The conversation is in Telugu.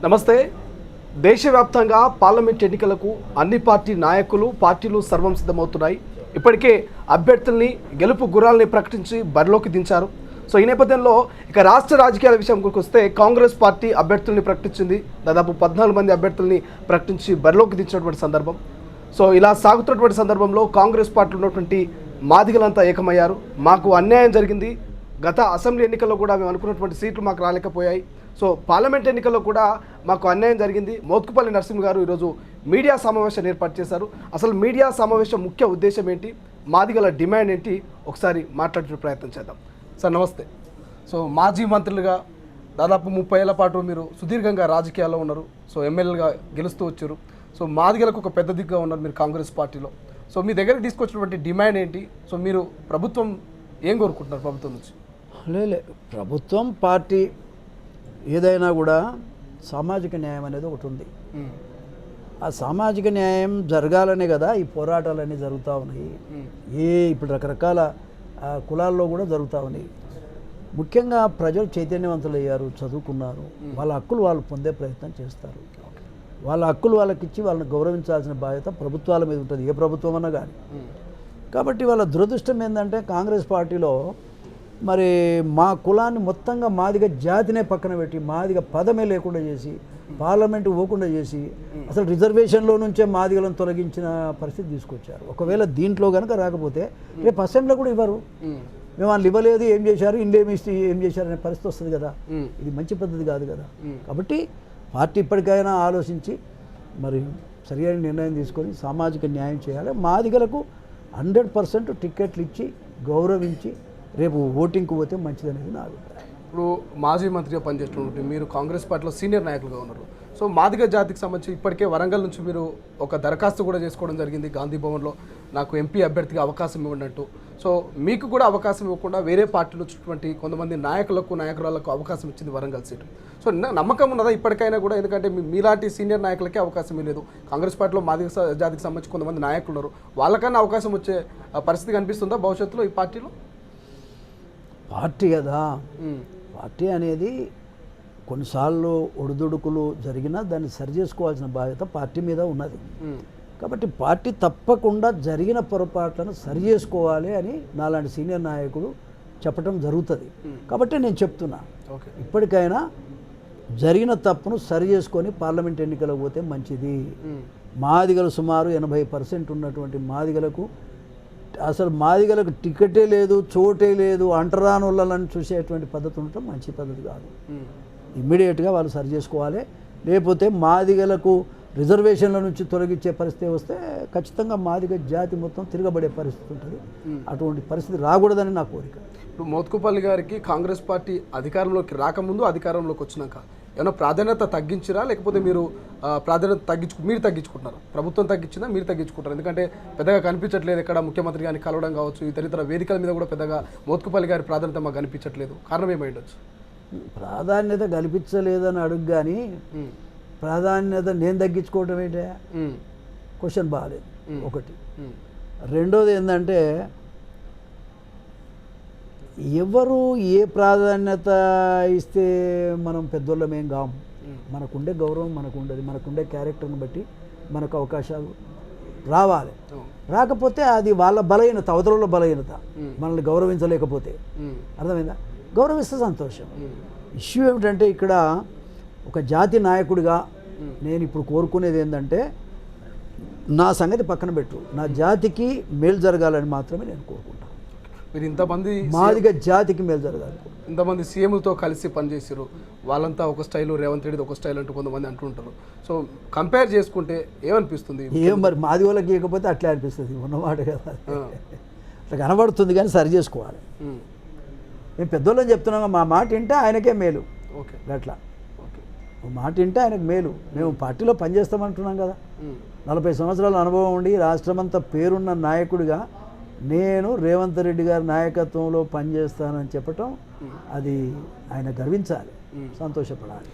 నమస్తే. దేశవ్యాప్తంగా పార్లమెంట్ ఎన్నికలకు అన్ని పార్టీ నాయకులు పార్టీలు సర్వం సిద్ధమవుతున్నాయి. ఇప్పటికే అభ్యర్థుల్ని గెలుపు గుర్రాలని ప్రకటించి బరిలోకి దించారు. సో ఈ నేపథ్యంలో ఇక రాష్ట్ర రాజకీయాల విషయంకి వస్తే కాంగ్రెస్ పార్టీ అభ్యర్థుల్ని ప్రకటించింది. దాదాపు 14 మంది అభ్యర్థుల్ని ప్రకటించి బరిలోకి దించినటువంటి సందర్భం. సో ఇలా సాగుతున్నటువంటి సందర్భంలో కాంగ్రెస్ పార్టీలో ఉన్నటువంటి మాదిగలంతా ఏకమయ్యారు. మాకు అన్యాయం జరిగింది, గత అసెంబ్లీ ఎన్నికల్లో కూడా మేము అనుకున్నటువంటి సీట్లు మాకు రాలేకపోయాయి. సో పార్లమెంట్ ఎన్నికల్లో కూడా మాకు అన్యాయం జరిగింది. మోత్కుపల్లి నరసింహ గారు ఈరోజు మీడియా సమావేశాన్ని ఏర్పాటు చేశారు. అసలు మీడియా సమావేశం ముఖ్య ఉద్దేశం ఏంటి, మాదిగల డిమాండ్ ఏంటి, ఒకసారి మాట్లాడే ప్రయత్నం చేద్దాం. సార్ నమస్తే. సో మాజీ మంత్రులుగా దాదాపు 30 ఏళ్ల పాటు మీరు సుదీర్ఘంగా రాజకీయాల్లో ఉన్నారు. సో ఎమ్మెల్యేలుగా గెలుస్తూ వచ్చారు. సో మాదిగలకు ఒక పెద్ద దిగ్గా ఉన్నారు మీరు కాంగ్రెస్ పార్టీలో. సో మీ దగ్గరికి తీసుకొచ్చినటువంటి డిమాండ్ ఏంటి? సో మీరు ప్రభుత్వం ఏం కోరుకుంటున్నారు ప్రభుత్వం నుంచి? ప్రభుత్వం పార్టీ ఏదైనా కూడా సామాజిక న్యాయం అనేది ఒకటి ఉంది. ఆ సామాజిక న్యాయం జరగాలనే కదా ఈ పోరాటాలన్నీ జరుగుతూ ఉన్నాయి. ఇప్పుడు రకరకాల కులాల్లో కూడా జరుగుతూ ఉన్నాయి. ముఖ్యంగా ప్రజలు చైతన్యవంతులు అయ్యారు, చదువుకున్నారు, వాళ్ళ హక్కులు వాళ్ళు పొందే ప్రయత్నం చేస్తారు. వాళ్ళ హక్కులు వాళ్ళకి ఇచ్చి వాళ్ళని గౌరవించాల్సిన బాధ్యత ప్రభుత్వాల మీద ఉంటుంది, ఏ ప్రభుత్వం అన్నా కానీ. కాబట్టి వాళ్ళ దురదృష్టం ఏంటంటే కాంగ్రెస్ పార్టీలో మరి మా కులాన్ని మొత్తంగా మాదిగ జాతినే పక్కన పెట్టి మాదిగ పదమే లేకుండా చేసి పార్లమెంటు పోకుండా చేసి అసలు రిజర్వేషన్లో నుంచే మాదిగలను తొలగించిన పరిస్థితి తీసుకొచ్చారు. ఒకవేళ దీంట్లో కనుక రాకపోతే రేపు అసెంబ్లీలో కూడా ఇవ్వరు. మేము వాళ్ళు ఇవ్వలేదు, ఏం చేశారు, ఇండేమి ఇస్తే ఏం చేశారు అనే పరిస్థితి వస్తుంది కదా. ఇది మంచి పద్ధతి కాదు కదా. కాబట్టి పార్టీ ఇప్పటికైనా ఆలోచించి మరి సరైన నిర్ణయం తీసుకొని సామాజిక న్యాయం చేయాలి. మాదిగలకు 100% టికెట్లు ఇచ్చి గౌరవించి రేపు ఓటింగ్కి పోతే మంచిదనేది నా అభిప్రాయం. ఇప్పుడు మాజీ మంత్రిగా పనిచేస్తున్నట్టు మీరు కాంగ్రెస్ పార్టీలో సీనియర్ నాయకులుగా ఉన్నారు. సో మాదిగ జాతికి సంబంధించి ఇప్పటికే వరంగల్ నుంచి మీరు ఒక దరఖాస్తు కూడా చేసుకోవడం జరిగింది గాంధీ భవన్లో, నాకు ఎంపీ అభ్యర్థిగా అవకాశం ఇవ్వనట్టు. సో మీకు కూడా అవకాశం ఇవ్వకుండా వేరే పార్టీలో వచ్చినటువంటి కొంతమంది నాయకురాలకు అవకాశం ఇచ్చింది వరంగల్ సీటు. సో నమ్మకం ఉన్నదా ఇప్పటికైనా కూడా? ఎందుకంటే మీలాంటి సీనియర్ నాయకులకే అవకాశం ఇవ్వలేదు. కాంగ్రెస్ పార్టీలో మాదిగ జాతికి సంబంధించి కొంతమంది నాయకులు ఉన్నారు, వాళ్ళకన్నా అవకాశం వచ్చే పరిస్థితి కనిపిస్తుందా భవిష్యత్తులో ఈ పార్టీలో? పార్టీ కదా, పార్టీ అనేది కొన్నిసార్లు ఒడిదుడుకులు జరిగినా దాన్ని సరి చేసుకోవాల్సిన బాధ్యత పార్టీ మీద ఉన్నది. కాబట్టి పార్టీ తప్పకుండా జరిగిన పొరపాట్లను సరి చేసుకోవాలి అని నాలాంటి సీనియర్ నాయకుడు చెప్పడం జరుగుతుంది. కాబట్టి నేను చెప్తున్నా, ఇప్పటికైనా జరిగిన తప్పును సరి చేసుకొని పార్లమెంట్ ఎన్నికలకు పోతే మంచిది. మాదిగలు సుమారు 80% ఉన్నటువంటి మాదిగలకు అసలు మాదిగలకు టికెటే లేదు, చోటే లేదు, అంటరాని వాళ్ళని చూసేటువంటి పద్ధతి ఉండటం మంచి పద్ధతి కాదు. ఇమ్మీడియట్గా వాళ్ళు సరి చేసుకోవాలి. లేకపోతే మాదిగలకు రిజర్వేషన్ల నుంచి తొలగించే పరిస్థితి వస్తే ఖచ్చితంగా మాదిగ జాతి మొత్తం తిరగబడే పరిస్థితి ఉంటుంది. అటువంటి పరిస్థితి రాకూడదని నా కోరిక. ఇప్పుడు మోత్కుపల్లి గారికి కాంగ్రెస్ పార్టీ అధికారంలోకి రాకముందు, అధికారంలోకి వచ్చినాక ఏమైనా ప్రాధాన్యత తగ్గించిరా, లేకపోతే మీరు ప్రాధాన్యత మీరు తగ్గించుకుంటున్నారా? ప్రభుత్వం తగ్గించిందా, మీరు తగ్గించుకుంటారు? ఎందుకంటే పెద్దగా కనిపించట్లేదు ఎక్కడ ముఖ్యమంత్రి గారిని కలవడం కావచ్చు, ఇతర వేదికల మీద కూడా పెద్దగా మోత్కుపల్లి గారి ప్రాధాన్యత మాకు కనిపించట్లేదు. కారణం ఏమై ఉండొచ్చు? ప్రాధాన్యత కనిపించలేదని అడుగు, కానీ ప్రాధాన్యత నేను తగ్గించుకోవటం ఏంటి? క్వశ్చన్ బాగాలేదు ఒకటి. రెండోది ఏంటంటే ఎవరు ఏ ప్రాధాన్యత ఇస్తే మనం పెద్దోళ్ళమేం కాము. మనకుండే గౌరవం మనకు ఉండదు, మనకుండే క్యారెక్టర్ని బట్టి మనకు అవకాశాలు రావాలి. రాకపోతే అది వాళ్ళ బలహీనత, అవతల బలహీనత, మనల్ని గౌరవించలేకపోతే. అర్థమైందా? గౌరవిస్తే సంతోషం. ఇష్యూ ఏమిటంటే ఇక్కడ ఒక జాతి నాయకుడిగా నేను ఇప్పుడు కోరుకునేది ఏంటంటే నా సంగతి పక్కన పెట్టు, నా జాతికి మేలు జరగాలని మాత్రమే నేను కోరుకుంటాను. మీరు ఇంతమంది మాదిగ జాతికి మేలు జరగాలి. ఇంతమంది సీఎంలతో కలిసి పనిచేసారు, వాళ్ళంతా ఒక స్టైలు, రేవంత్ రెడ్డి ఒక స్టైల్ అంటూ కొంతమంది అంటుంటారు. సో కంపేర్ చేసుకుంటే ఏమనిపిస్తుంది? ఏం మరి మాది వాళ్ళకి ఇవ్వకపోతే అట్లే అనిపిస్తుంది, ఉన్నమాట కదా. అట్లా కనబడుతుంది, కానీ సరి చేసుకోవాలి. మేము పెద్దోళ్ళని చెప్తున్నాం, మా మాట వింటే ఆయనకే మేలు. ఓకే, అట్లా మాట వింటే ఆయనకు మేలు. మేము పార్టీలో పనిచేస్తామంటున్నాం కదా. 40 సంవత్సరాల అనుభవం ఉండి రాష్ట్రమంతా పేరున్న నాయకుడిగా నేను రేవంత్ రెడ్డి గారి నాయకత్వంలో పనిచేస్తానని చెప్పటం అది ఆయన గర్వించాలి, సంతోషపడాలి.